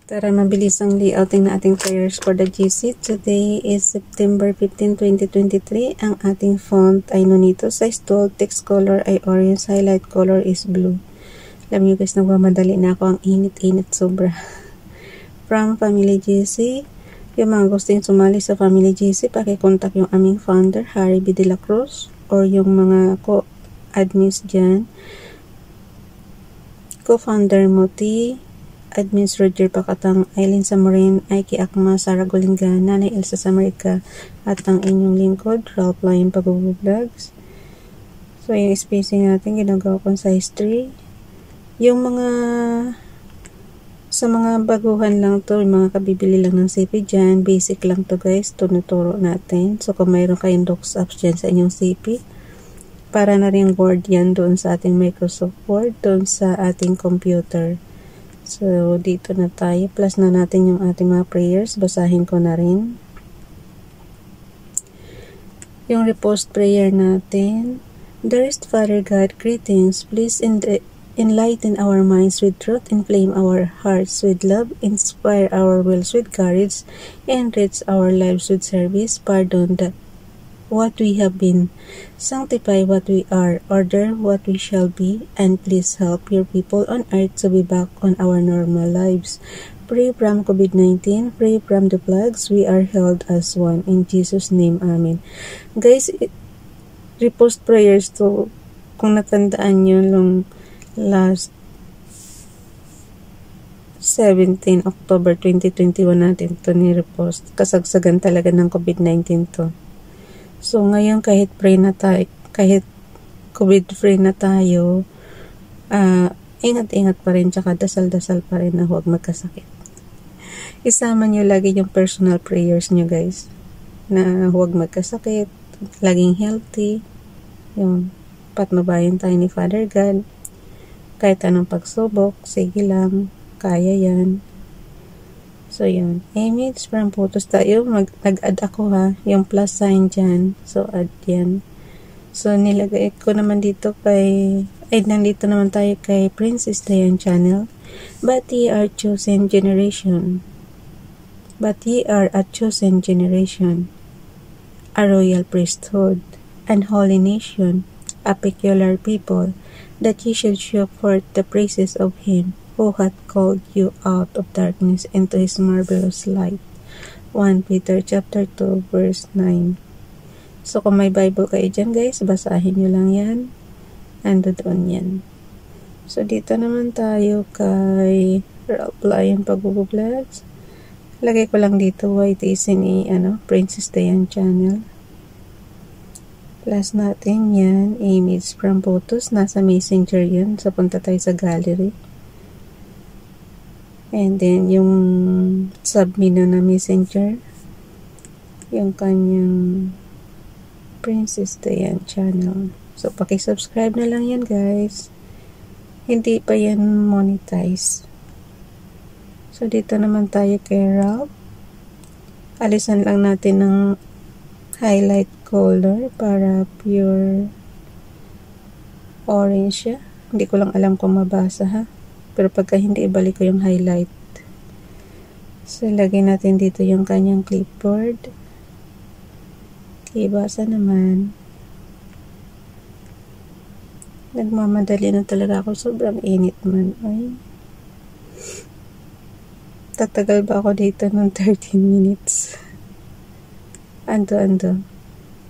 Tara, mabilis ang layouting na ating prayers for the GC. Today is September 15, 2023. Ang ating font ay Nonito. Size 12, text color ay orange, highlight color is blue. Alam nyo guys, nagmamadali na ako, ang init-init sobra. From Family GC, yung mga gustong sumali sa Family GC, pakikontak yung aming founder, Harry B. De La Cruz, or yung mga co-admins dyan. Co-founder Moti, Admins Roger Pakatang, Aileen Samorin, Aiki Akma, Sara Golinga, Nanay Elsa Samarica, at ang inyong lingkod, Ralph Lion Pag-Vlogs. So, yung spacing natin, ginagawa kong size 3. Yung sa mga baguhan lang to, yung mga kabibili lang ng CP dyan, basic lang to guys, tunuturo natin. So, kung mayroon kayong docs apps dyan sa inyong CP, para na rin Word yan doon sa ating Microsoft Word, doon sa ating computer. So, dito na tayo. Plus na natin yung ating mga prayers. Basahin ko na rin. Yung repost prayer natin. Dearest Father God, greetings. Please enlighten our minds with truth, inflame our hearts with love, inspire our wills with courage, enrich our lives with service, pardon what we have been, sanctify what we are, order what we shall be, and please help your people on earth to be back on our normal lives. Pray from COVID-19, pray from the plagues, we are held as one. In Jesus' name, Amen. Guys, repost prayers to, kung natandaan nyo nung last 17 October 2021 natin to ni-repost. Kasagsagan talaga ng COVID-19 to. So, ngayon kahit pray na tayo, kahit COVID-free na tayo, ingat-ingat pa rin, tsaka dasal-dasal pa rin na huwag magkasakit. Isama nyo lagi yung personal prayers nyo guys, na huwag magkasakit, laging healthy, yung patnubayan tayo ni Father God, kahit anong pagsubok, sige lang, kaya yan. So, yun. Image from photos tayo. Nag-add ako ha. Yung plus sign dyan. So, add yan. So, nilagay ko naman dito nandito naman tayo kay Princess Diane Channel. But ye are chosen generation. But ye are a chosen generation. A royal priesthood. An holy nation. A peculiar people. That ye should show forth the praises of Him who hath called you out of darkness into His marvelous light. 1 Peter chapter 2 verse 9. So kung may Bible kayo dyan guys, basahin nyo lang yan. Ando doon yan. So dito naman tayo kay Ralph Lion Pag-Vlogs. Lagay ko lang dito YTC ni Princess Diane Channel. Plus natin yan, image from photos. Nasa messenger yan. So punta tayo sa gallery. And then, yung submenu na messenger, yung kanyang Princess Diane Channel. So, pakisubscribe na lang yan, guys. Hindi pa yan monetize. So, dito naman tayo kay Ralph. Alisan lang natin ng highlight color para pure orange siya. Hindi ko lang alam kung mabasa, ha? Pero pagka hindi, ibalik ko yung highlight. So, lagay natin dito yung kanyang clipboard. Okay, basa naman. Nagmamadali na talaga ako. Sobrang init man. Ay. Tatagal ba ako dito ng 13 minutes? Ando.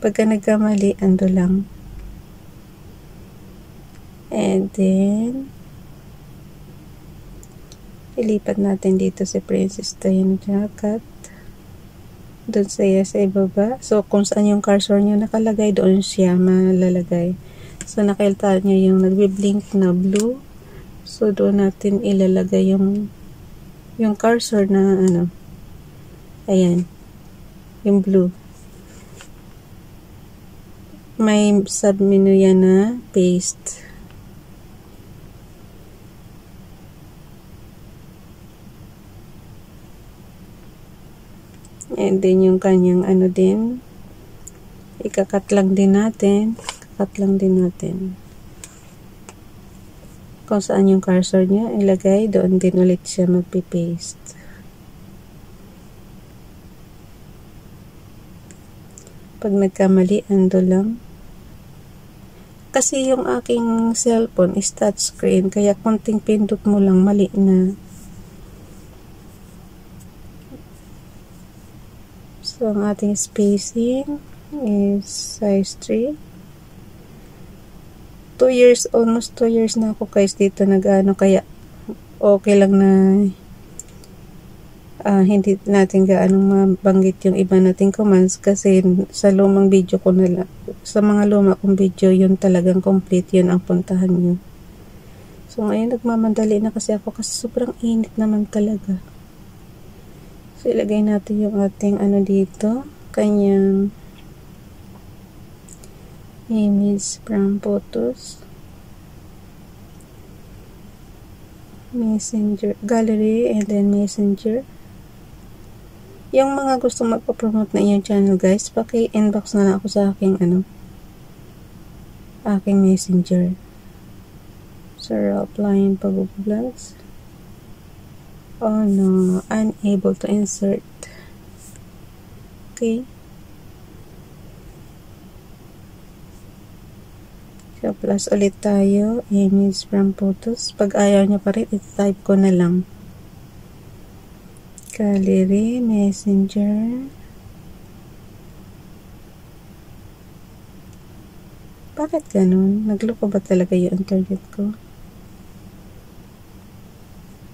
Pagka nagkamali, ando lang. And then, ilipat natin dito si Princess Diane Jacket. Doon sa ibaba. So, kung saan yung cursor nyo nakalagay, doon siya malalagay. So, nakita nyo yung nagbe-blink na blue. So, doon natin ilalagay yung cursor na ayan. Yung blue. May submenu yan na paste. And then yung kanyang din, ikakat lang din natin. Kung saan yung cursor niya ilagay, doon din ulit siya magpipaste. Pag nagkamali, ando lang. Kasi yung aking cellphone is touchscreen, kaya konting pindot mo lang, mali na. So, ang ating spacing is size 3. 2 years, almost 2 years na ako guys dito nag-ano, kaya okay lang na hindi natin gaano mabanggit yung iba nating commands kasi sa lumang video ko na lang, sa mga luma kong video, yun talagang complete, yun ang puntahan nyo. So ngayon nagmamandali na kasi ako kasi sobrang init naman talaga. So ilagay natin yung ating ano dito, kanyang image from photos, messenger, gallery, and then messenger. Yung mga gusto magpa-promote na inyong channel guys, paki-inbox na lang ako sa aking aking messenger. Sir, applying pag vlogs. Oh no, unable to insert. Okay. So, plus ulit tayo, image from photos. Pag ayaw nyo pa rin, i-type ko na lang. Gallery, messenger. Bakit ganun? Nagloko ba talaga yung internet ko?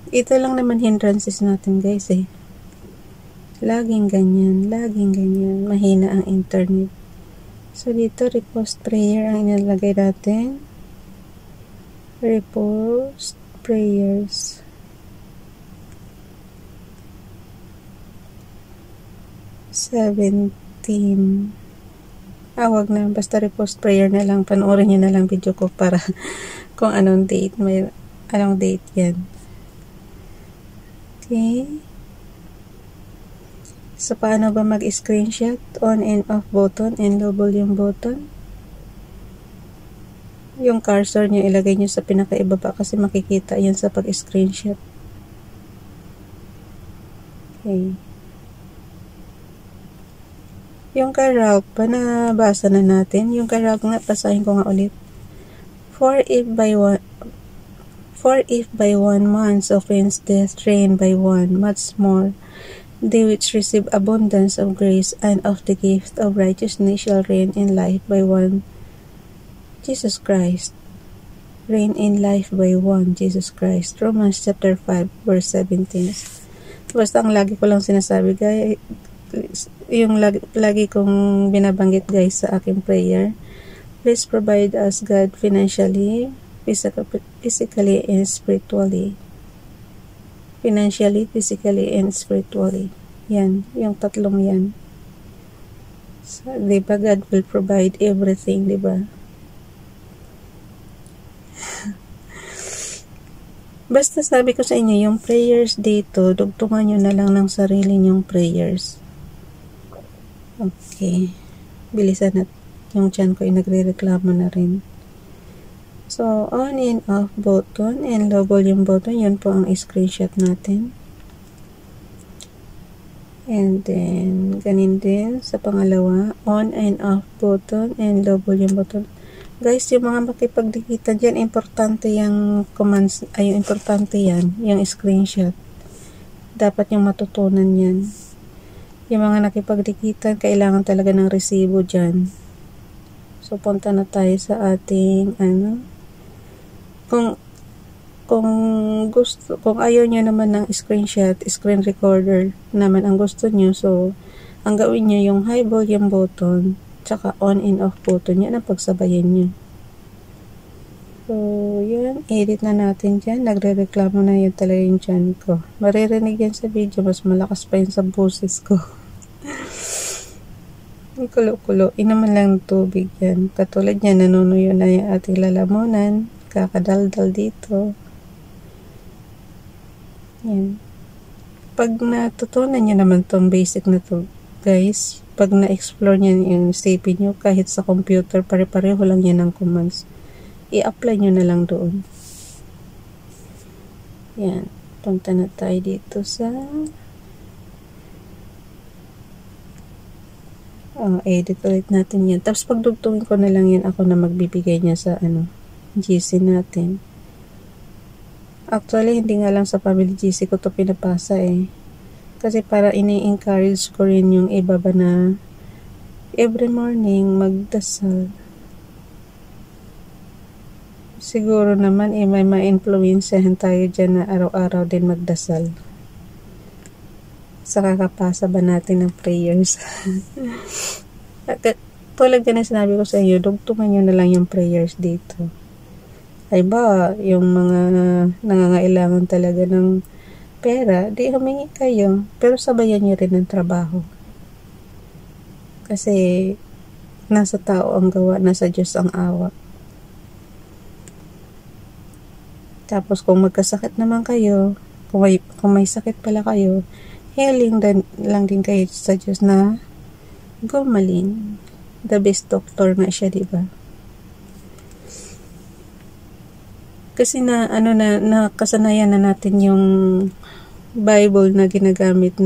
Ito lang naman hindrances natin guys eh. Laging ganyan, mahina ang internet. So dito, repost prayer ang inilagay natin. Repost prayers. Wag na, basta repost prayer na lang, panoorin nyo na lang video ko para kung anong date, anong date yan. Okay. So, paano ba mag-screenshot? On and off button and low volume button. Yung cursor nyo, ilagay nyo sa pinakaibaba kasi makikita yan sa pag-screenshot. Okay. Yung kay Ralph, nabasa na natin. Yung kay Ralph nga, basahin ko nga ulit. For if by 1 man's offense death reigned by one, much more they which receive abundance of grace and of the gift of righteousness shall reign in life by one, Jesus Christ. Reign in life by one, Jesus Christ. Romans chapter 5, verse 17. Basta ang lagi ko lang sinasabi, guys, yung lagi kong binabanggit guys sa aking prayer, please provide us God financially, physically, and spiritually. Financially, physically, and spiritually. Yan, yung tatlong yan. So, diba, God will provide everything, diba? Basta sabi ko sa inyo, yung prayers dito, dugtungan nyo na lang ng sarili nyong prayers. Okay. Bilisan na. Yung tiyan ko ay nagre-reklamo na rin. So, on and off button and low volume button, yun po ang screenshot natin. And then, ganin din sa pangalawa, on and off button and low volume button. Guys, yung mga makipagdikitan dyan, importante yung commands, ay importante yan, yung screenshot. Dapat yung matutunan yan. Yung mga nakipagdikitan, kailangan talaga ng resibo dyan. So, punta na tayo sa ating, kung ayaw nyo naman ng screenshot, screen recorder naman ang gusto nyo, so, ang gawin nyo yung high volume button, tsaka on and off button, yan ang pagsabayin nyo. So, yan, edit na natin dyan. Nagre-reklamo na yun talaga yung dyan ko. Maririnig yan sa video, mas malakas pa yun sa boses ko. Kulo-kulo, inaman lang tubig yan. Katulad yan, nanunuyo na yung ating lalamunan. Kakadaldal dito. Yan. Pag natutunan nyo naman tong basic na to, guys, pag na-explore nyo yung isipin nyo, kahit sa computer, pare-pareho lang yan ang commands. I-apply nyo na lang doon. Yan. Punta na tayo dito sa edit ulit natin yan. Tapos pagdugtungin ko na lang yan, ako na magbibigay niya sa GC natin. Actually, hindi nga lang sa family GC ko to pinapasa Kasi para ini-encourage ko rin yung iba ba na every morning magdasal. Siguro naman may ma-influensyahan tayo dyan na araw-araw din magdasal. Sa kakapasa ba natin ng prayers? Tulad na sinabi ko sa inyo, dugtungan nyo na lang yung prayers dito. Ay ba, yung mga nangangailangan talaga ng pera, di humingi kayo. Pero sabayan nyo rin ng trabaho. Kasi nasa tao ang gawa, nasa Diyos ang awa. Tapos kung magkasakit naman kayo, kung may sakit pala kayo, healing lang din kayo sa Diyos na gumaling. The best doctor nga siya, diba? Kasi nakasanayan na natin yung Bible na ginagamit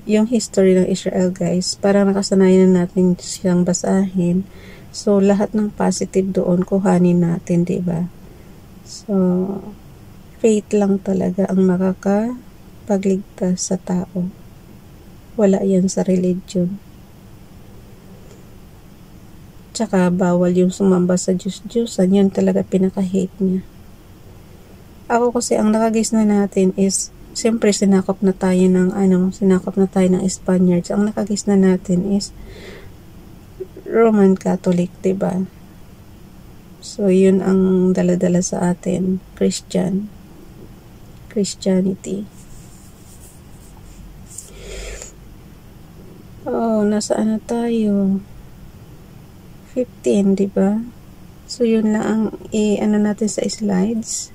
yung history ng Israel, guys. Parang nakasanayan na natin siyang basahin. So, lahat ng positive doon, kuhanin natin, diba? So, faith lang talaga ang makakapagligtas sa tao. Wala yan sa religion. Tsaka, bawal yung sumamba sa Diyos-Diyosan. Yun talaga pinaka-hate niya. Ako kasi, ang nakagis na natin is, siyempre, sinakop na tayo ng Spaniards. Ang nakagis na natin is, Roman Catholic, diba? So, yun ang dala-dala sa atin. Christianity. Nasaan na tayo? 15, diba? So, yun lang ang natin sa slides.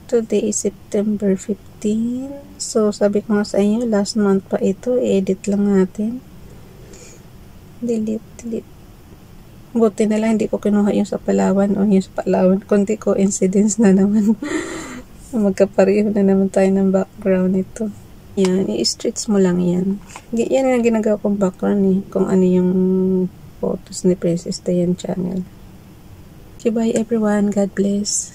Today is September 15. So, sabi ko nga sa inyo, last month pa ito. I-edit lang natin. Delete. Buti na lang hindi ko kinuha yung sa Palawan kundi coincidence na naman. Magkapareho na naman tayo ng background nito. Yan, i-stretch mo lang yan. Yan ang ginagawa kong background kung ano yung photos ni Princess Dayan channel. Okay, bye everyone. God bless.